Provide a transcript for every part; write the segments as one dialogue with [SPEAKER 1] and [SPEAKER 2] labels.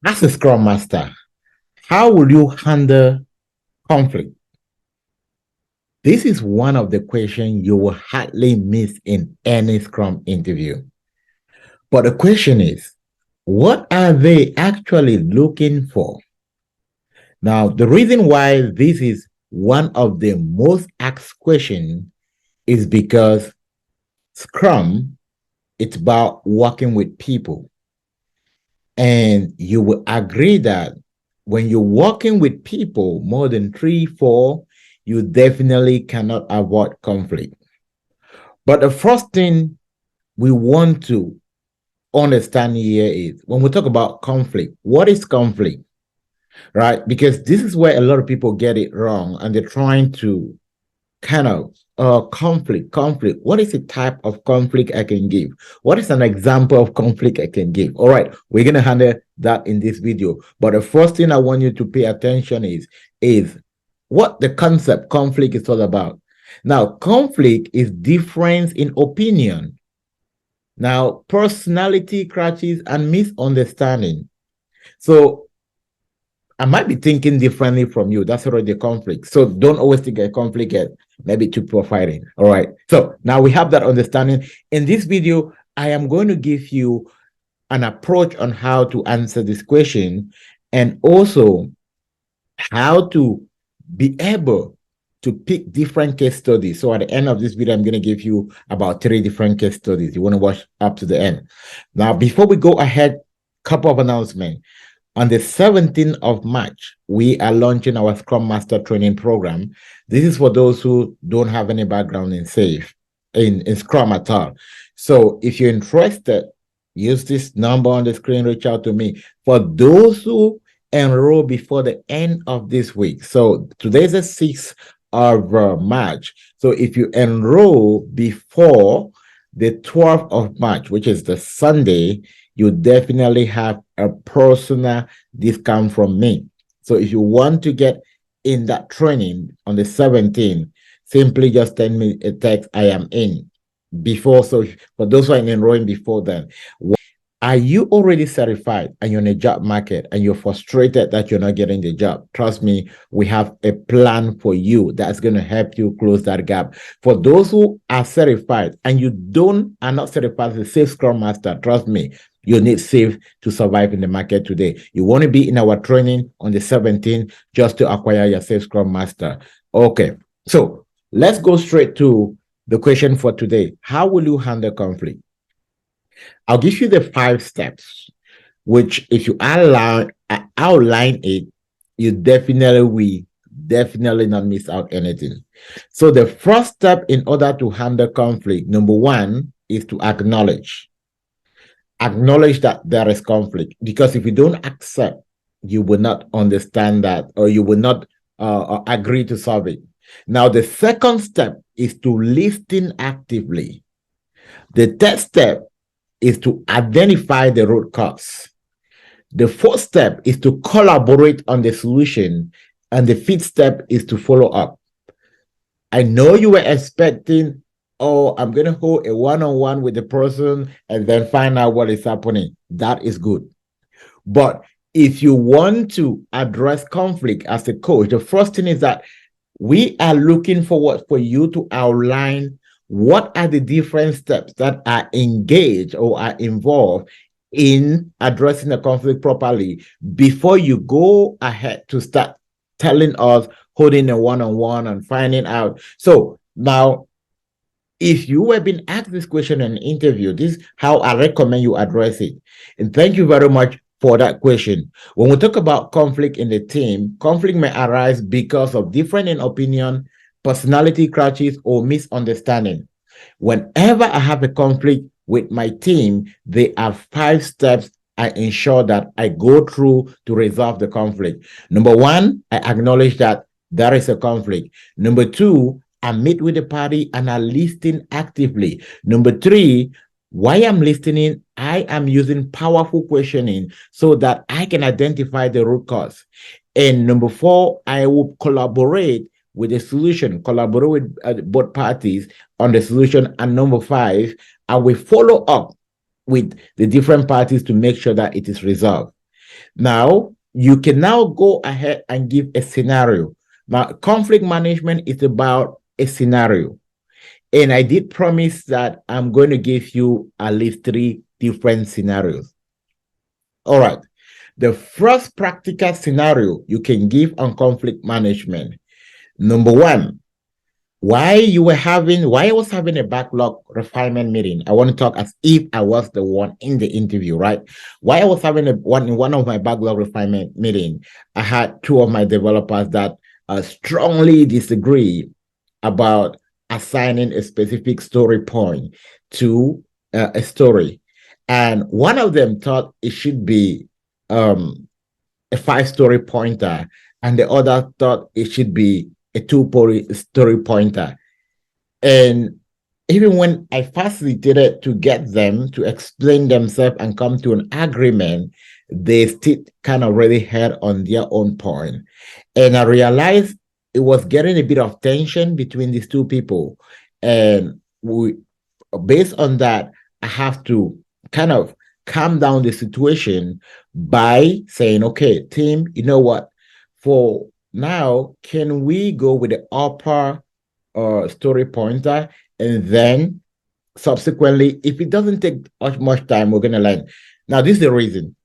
[SPEAKER 1] As a Scrum Master, how will you handle conflict? This is one of the questions you will hardly miss in any Scrum interview. But the question is, what are they actually looking for? Now, the reason why this is one of the most asked questions is because Scrum, it's about working with people. And you will agree that when you're working with people more than three, four, you definitely cannot avoid conflict. But the first thing we want to understand here is when we talk about conflict, what is conflict? Right? Because this is where a lot of people get it wrong and they're trying to kind of conflict. What is the type of conflict I can give? What is an example of conflict I can give? All right, we're gonna handle that in this video. But the first thing I want you to pay attention is what the concept conflict is all about. Now, conflict is difference in opinion. Now, personality crashes and misunderstanding. So I might be thinking differently from you. That's already a conflict. So don't always think a conflict as maybe two profiling. All right. So now we have that understanding. In this video, I am going to give you an approach on how to answer this question and also how to be able to pick different case studies. So at the end of this video, I'm going to give you about 3 different case studies. You want to watch up to the end. Now, before we go ahead, couple of announcements. On the 17th of March, we are launching our Scrum Master training program. This is for those who don't have any background in SAFe, in Scrum at all. So if you're interested, use this number on the screen, reach out to me. For those who enroll before the end of this week, so today's the 6th of March. So if you enroll before the 12th of March, which is the Sunday, you definitely have a personal discount from me. So if you want to get in that training on the 17th, simply just send me a text, I am in. Before, so for those who are enrolling before then, are you already certified and you're in a job market and you're frustrated that you're not getting the job? Trust me, we have a plan for you that's going to help you close that gap. For those who are certified and you are not certified as a SAFe Scrum Master, trust me, you need SAFe to survive in the market today. You want to be in our training on the 17th just to acquire your SAFe Scrum Master. Okay, so let's go straight to the question for today. How will you handle conflict? I'll give you the 5 steps, which if you outline it, you definitely not miss out anything. So the first step in order to handle conflict, number 1, is to acknowledge that there is conflict, because if you don't accept, you will not understand that, or you will not agree to solve it. Now, the second step is to listen actively. The third step is to identify the root cause. The fourth step is to collaborate on the solution. And the fifth step is to follow up. I know you were expecting, oh, I'm going to hold a one-on-one with the person and then find out what is happening. That is good. But if you want to address conflict as a coach, the first thing is that we are looking for you to outline what are the different steps that are engaged or are involved in addressing the conflict properly before you go ahead to start telling us, holding a one-on-one and finding out. So now, if you have been asked this question in an interview, this is how I recommend you address it. And thank you very much for that question. When we talk about conflict in the team, conflict may arise because of different in opinion, personality crashes, or misunderstanding. Whenever I have a conflict with my team, there are 5 steps I ensure that I go through to resolve the conflict. Number 1, I acknowledge that there is a conflict. Number 2, I meet with the party and I listen actively. Number 3, while I'm listening, I am using powerful questioning so that I can identify the root cause. And number 4, I will collaborate with the solution, collaborate with both parties on the solution. And number 5, I will follow up with the different parties to make sure that it is resolved. Now, you can now go ahead and give a scenario. Now, conflict management is about a scenario. And I did promise that I'm going to give you at least three different scenarios. All right. The first practical scenario you can give on conflict management. Number one, why I was having a backlog refinement meeting. I want to talk as if I was the one in the interview, right? Why I was having one of my backlog refinement meeting, I had two of my developers that strongly disagree about assigning a specific story point to a story. And one of them thought it should be um, a five-story pointer, and the other thought it should be a two-story pointer. And even when I facilitated to get them to explain themselves and come to an agreement, they still kind of really had on their own point. And I realized it was getting a bit of tension between these two people. And based on that, I have to kind of calm down the situation by saying, okay, team, you know what? For now, can we go with the upper story pointer, and then subsequently, if it doesn't take much time, we're gonna learn. Now, this is the reason.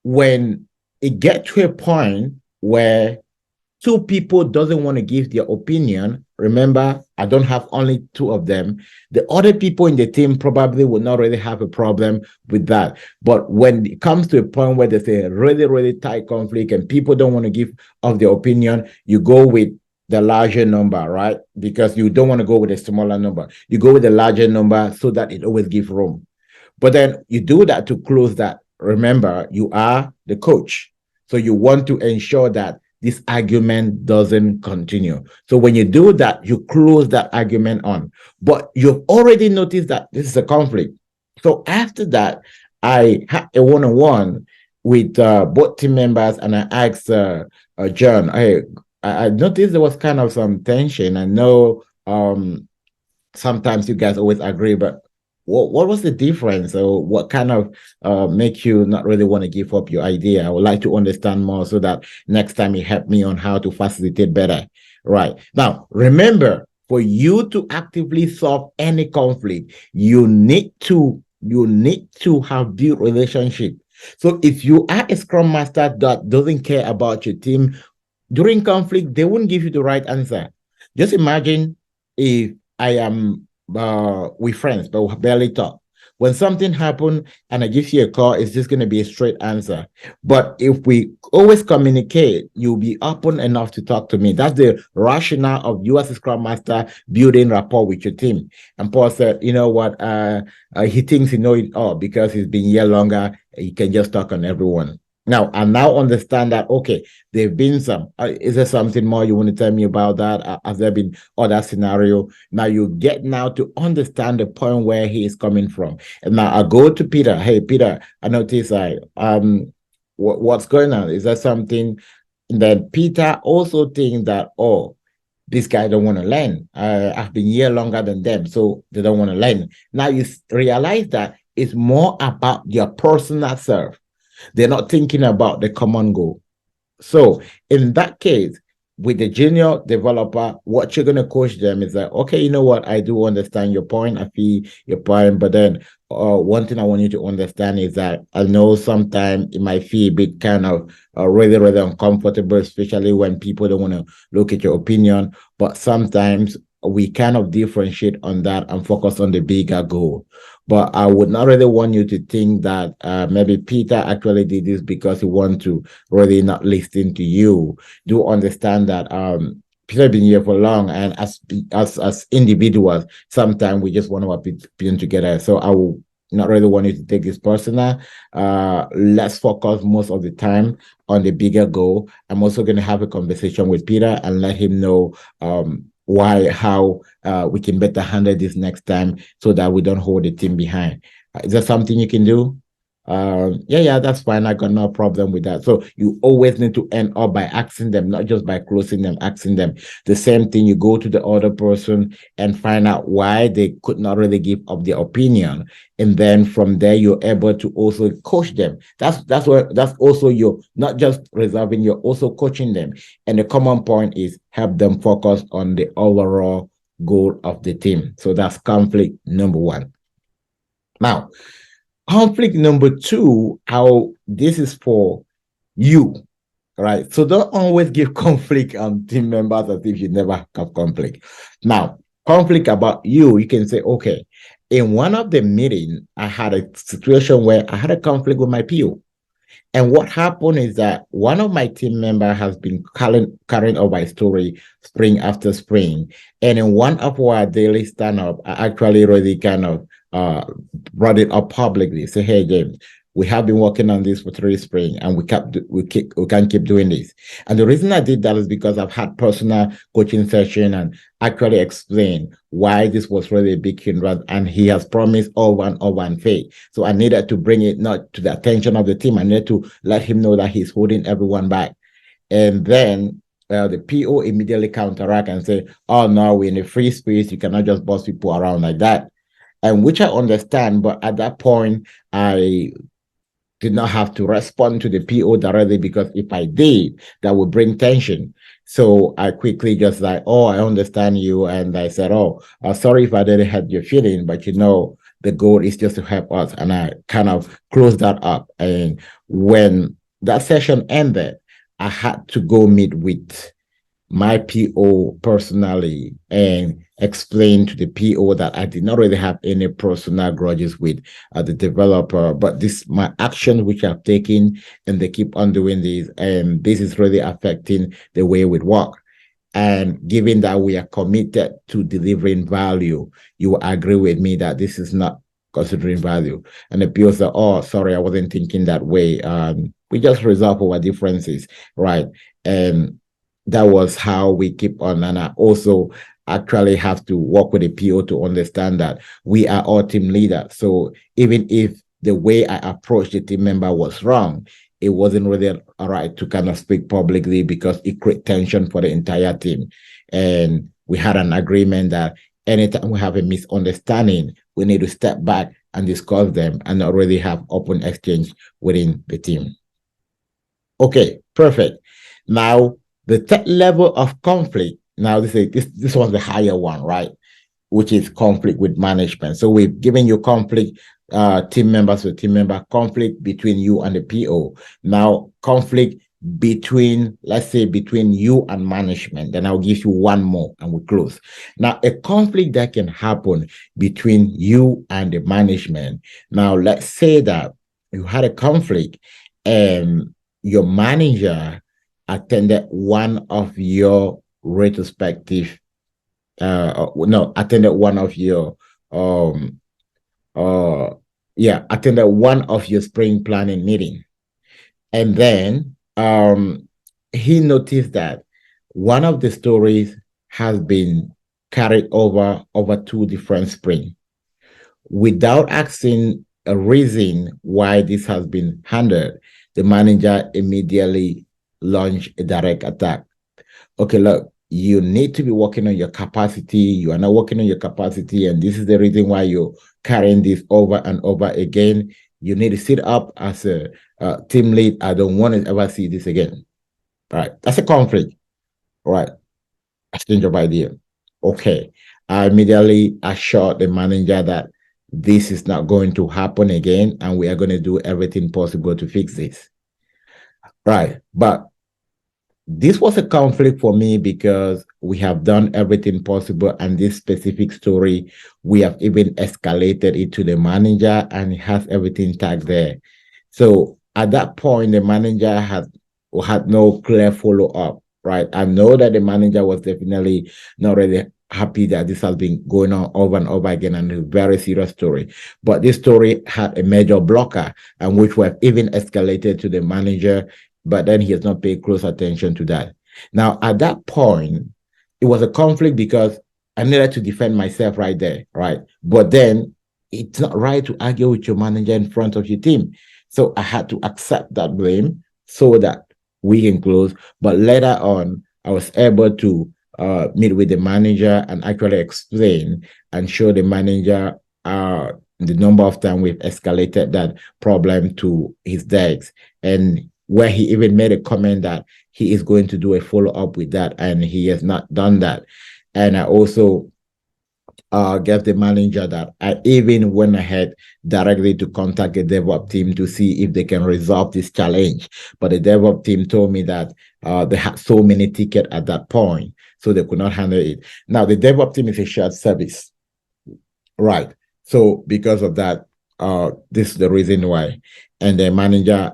[SPEAKER 1] When it get to a point where two people doesn't want to give their opinion, remember, I don't have only two of them. The other people in the team probably will not really have a problem with that. But when it comes to a point where there's a really, really tight conflict and people don't want to give of their opinion, you go with the larger number, right? Because you don't want to go with a smaller number. You go with the larger number so that it always gives room. But then you do that to close that. Remember, you are the coach. So you want to ensure that this argument doesn't continue. So when you do that, you close that argument on. But you've already noticed that this is a conflict. So after that, I had a one-on-one with both team members, and I asked John, hey, I noticed there was kind of some tension. I know sometimes you guys always agree, but what was the difference, or what kind of make you not really want to give up your idea? I would like to understand more so that next time you help me on how to facilitate better. Right. Now, remember, for you to actively solve any conflict, you need to have the relationship. So if you are a scrum master that doesn't care about your team during conflict, they won't give you the right answer. Just imagine if I am with friends, but we barely talk. When something happened and I give you a call, it's just going to be a straight answer. But if we always communicate, you'll be open enough to talk to me. That's the rationale of you as a Scrum Master building rapport with your team. And Paul said, you know what? He thinks he knows it all because he's been here longer. He can just talk on everyone. Now, I now understand that, okay, there have been some. Is there something more you want to tell me about that? Has there been other scenario? Now you get now to understand the point where he is coming from. And now I go to Peter. Hey, Peter, I notice what's going on? Is there something? And then Peter also thinks that, oh, this guy don't want to learn. I've been here longer than them, so they don't want to learn. Now you realize that it's more about their personal self. They're not thinking about the common goal. So in that case, with the junior developer, what you're gonna coach them is like, okay, you know what? I do understand your point. I feel your point, but then one thing I want you to understand is that I know sometimes it might feel a bit kind of really, really uncomfortable, especially when people don't want to look at your opinion. But sometimes we kind of differentiate on that and focus on the bigger goal. But I would not really want you to think that maybe Peter actually did this because he want to really not listen to you. Do understand that Peter been here for long, and as individuals, sometimes we just want to be together. So I will not really want you to take this personal. Let's focus most of the time on the bigger goal. I'm also going to have a conversation with Peter and let him know how we can better handle this next time so that we don't hold the team behind. Is that something you can do? Yeah, that's fine. I got no problem with that. So you always need to end up by asking them, not just by closing them, asking them. The same thing, you go to the other person and find out why they could not really give up their opinion. And then from there, you're able to also coach them. That's also you're not just resolving, you're also coaching them. And the common point is help them focus on the overall goal of the team. So that's conflict number one. Now, conflict number two, how this is for you, right? So don't always give conflict on team members as if you never have conflict. Now, conflict about you, you can say, okay, in one of the meetings, I had a situation where I had a conflict with my PO. And what happened is that one of my team members has been carrying over a story spring after spring. And in one of our daily stand-up, I actually really kind of brought it up publicly. Say, hey, James, we have been working on this for 3 spring and we can't keep doing this. And the reason I did that is because I've had personal coaching session and actually explained why this was really a big hindrance. And he has promised over and faith. So I needed to bring it not to the attention of the team. I needed to let him know that he's holding everyone back. And then the PO immediately counteract and say, oh, no, we're in a free space. You cannot just boss people around like that. And which I understand. But at that point, I did not have to respond to the PO directly because if I did, that would bring tension. So I quickly just like, oh, I understand you. And I said, oh, sorry if I didn't hurt your feeling, but the goal is just to help us. And I kind of closed that up. And when that session ended, I had to go meet with my PO personally and explain to the PO that I did not really have any personal grudges with the developer, but this my actions which I've taken and they keep on doing this, and this is really affecting the way we work. And given that we are committed to delivering value, you will agree with me that this is not considering value. And the PO said, oh, sorry, I wasn't thinking that way. We just resolve our differences, right? And that was how we keep on. And I also actually have to work with the PO to understand that we are all team leaders. So even if the way I approached the team member was wrong, it wasn't really all right to kind of speak publicly because it created tension for the entire team. And we had an agreement that anytime we have a misunderstanding, we need to step back and discuss them and not really have open exchange within the team. Okay, perfect. Now, the third level of conflict, now this was the higher one, right? Which is conflict with management. So we've given you conflict, team members with team member, conflict between you and the PO. Now, conflict between, let's say, between you and management. Then I'll give you one more and we close. Now, a conflict that can happen between you and the management. Now, let's say that you had a conflict and your manager attended one of your retrospective no, attended one of your attended one of your spring planning meeting. And then he noticed that one of the stories has been carried over 2 different spring without asking a reason why this has been handled. The manager immediately launched a direct attack. Okay, look, you need to be working on your capacity. You are not working on your capacity, and this is the reason why you're carrying this over and over again. You need to sit up as a team lead. I don't want to ever see this again. All right, that's a conflict. All right, exchange of idea. Okay, I immediately assured the manager that this is not going to happen again, and we are going to do everything possible to fix this. Right, but this was a conflict for me because we have done everything possible, and this specific story, we have even escalated it to the manager, and it has everything tagged there. So at that point, the manager had no clear follow up. Right, I know that the manager was definitely not really happy that this has been going on over and over again, and a very serious story. But this story had a major blocker, and which we have even escalated to the manager, but then he has not paid close attention to that. Now, at that point, it was a conflict because I needed to defend myself right there, right? But then it's not right to argue with your manager in front of your team. So I had to accept that blame so that we can close. But later on, I was able to meet with the manager and actually explain and show the manager the number of times we've escalated that problem to his desk, and where he even made a comment that he is going to do a follow up with that, and he has not done that. And I also gave the manager that I even went ahead directly to contact the DevOps team to see if they can resolve this challenge. But the DevOps team told me that they had so many tickets at that point, so they could not handle it. Now, the DevOps team is a shared service, right? So because of that, this is the reason why. And the manager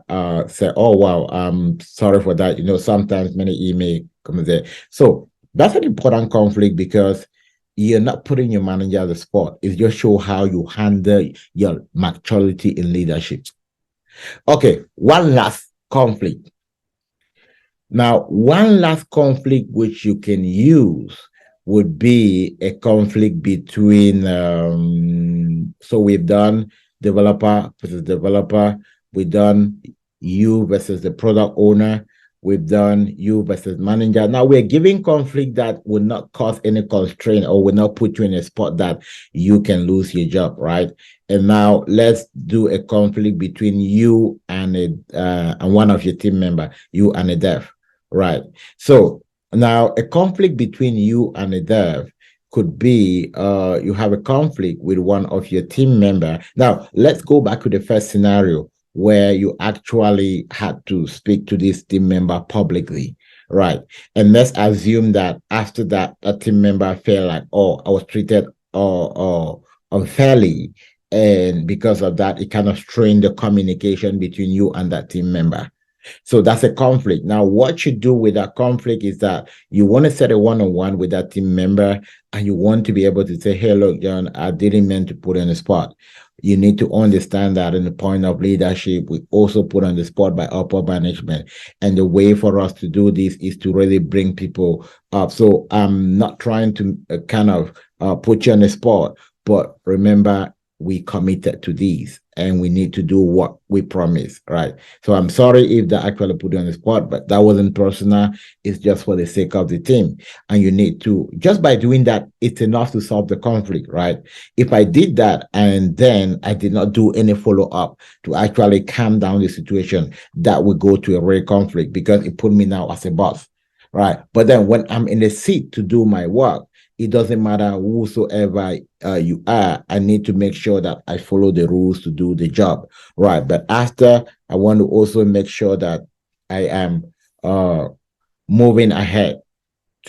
[SPEAKER 1] said, "Oh wow, sorry for that. Sometimes many email come there." So that's an important conflict because you're not putting your manager on the spot. It just show how you handle your maturity in leadership. Okay, one last conflict. Now, one last conflict which you can use would be a conflict between, so we've done developer versus developer, we've done you versus the product owner, we've done you versus manager. Now we're giving conflict that will not cause any constraint or will not put you in a spot that you can lose your job, right? And now let's do a conflict between you and and one of your team member, you and a dev. Right. So now a conflict between you and a dev could be you have a conflict with one of your team member. Now let's go back to the first scenario where you actually had to speak to this team member publicly. Right. And let's assume that after that, a team member felt like, oh, I was treated unfairly. And because of that, it kind of strained the communication between you and that team member. So that's a conflict. Now, what you do with that conflict is that you want to set a one-on-one with that team member, and you want to be able to say, hey, look, John, I didn't mean to put on the spot. You need to understand that in the point of leadership, we also put on the spot by upper management. And the way for us to do this is to really bring people up. So I'm not trying to kind of put you on the spot, but remember, we committed to these and we need to do what we promised, right? So I'm sorry if that actually put you on the spot, but that wasn't personal. It's just for the sake of the team. And you need to, just by doing that, it's enough to solve the conflict, right? If I did that and then I did not do any follow up to actually calm down the situation, that would go to a real conflict because it put me now as a boss, right? But then when I'm in the seat to do my work, it doesn't matter whosoever you are. I need to make sure that I follow the rules to do the job, right? But after, I want to also make sure that I am moving ahead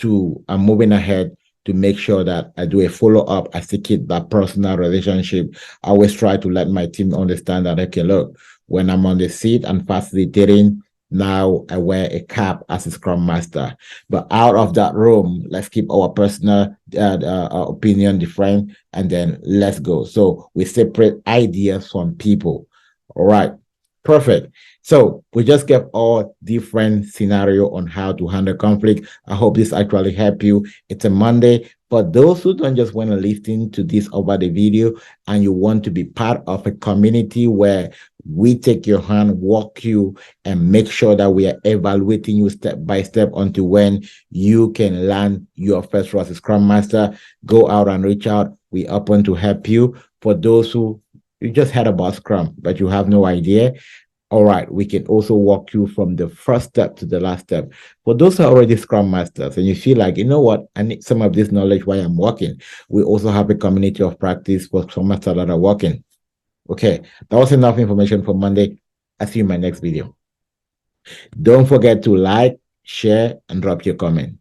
[SPEAKER 1] I'm moving ahead to make sure that I do a follow up. I still keep that personal relationship. I always try to let my team understand that, okay, look, when I'm on the seat and facilitating, now I wear a cap as a scrum master. But out of that room, let's keep our personal opinion different and then let's go. So we separate ideas from people. All right. Perfect. So we just gave all different scenario on how to handle conflict. I hope this actually helped you. It's a Monday. For those who don't just want to listen to this over the video and you want to be part of a community where we take your hand, walk you, and make sure that we are evaluating you step by step until when you can land your first role as a Scrum Master, go out and reach out. We're open to help you. For those who you just heard about Scrum, but you have no idea, all right, we can also walk you from the first step to the last step. For those who are already Scrum Masters and you feel like, you know what, I need some of this knowledge while I'm working, we also have a community of practice for Scrum Masters that are working. Okay, that was enough information for Monday. I'll see you in my next video. Don't forget to like, share, and drop your comment.